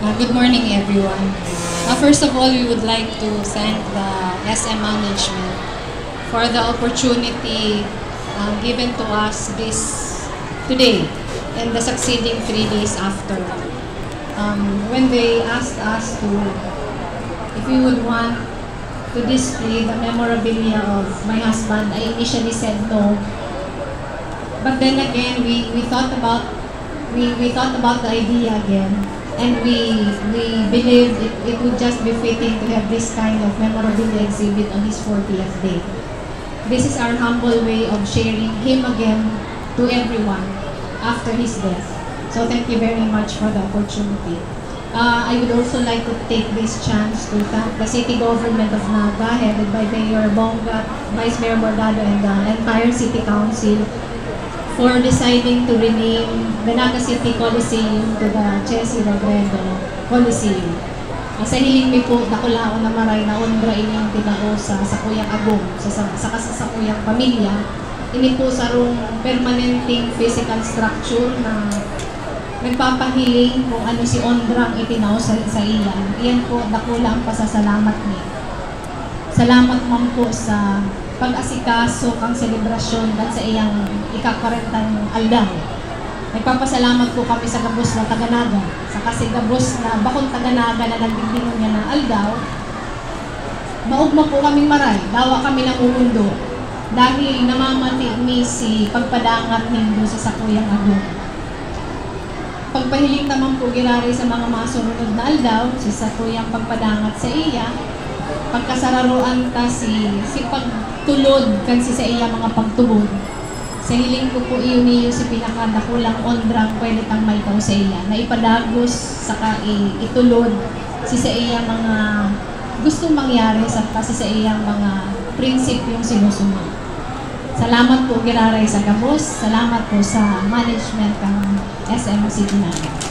Good morning, everyone. First of all, we would like to thank the SM management for the opportunity given to us today and the succeeding 3 days after. When they asked us if we would want to display the memorabilia of my husband, I initially said no. But then again, we thought about the idea again. And we believed it would just be fitting to have this kind of memorabilia exhibit on his 40th day. This is our humble way of sharing him again to everyone after his death. So thank you very much for the opportunity. I would also like to take this chance to thank the city government of Naga, headed by Mayor Bonga, Vice Mayor Bordado, and the entire City Council, for deciding to rename the Naga City Coliseum to the Chessy Robredo Coliseum. Sa hiling mi po, dakula na maray na ondra inyong tinao sa Kuyang Agong, sa Kuyang Pamilya. Ini po sa rong permanenteng physical structure na nagpapahiling kung ano si Ondrang itinao sa iyan. Iyan po, dakula ang pasasalamat niya. Salamat man po sa pag-asikaso kang selebrasyon at sa iyang ika-40 aldaw. Nagpapasalamat po kami sa gabos na Taga-Naga, sa kasi gabos na bakong Taga-Naga na nagbibingon niya ng aldaw. Maugma po kaming maray, dawa kami ng umundo dahil namamati ni si pagpadangat nindo sa Kuyang Agong. Pagpahiling naman po girari sa mga masunod na aldaw, sa Kuyang pagpadangat sa iya, pagkasararuan ta si pagtulod kan sa iya mga pagtubod. Sa hiling ko po iyon si pinakadakulang Ondrang pwede tang maitaw sa iya na ipadagos saka itulod sa iya mga gustong mangyari sa iya mga prinsipyong sinusunod. Salamat po giraray sa gabos, salamat po sa management ng SM City Naga.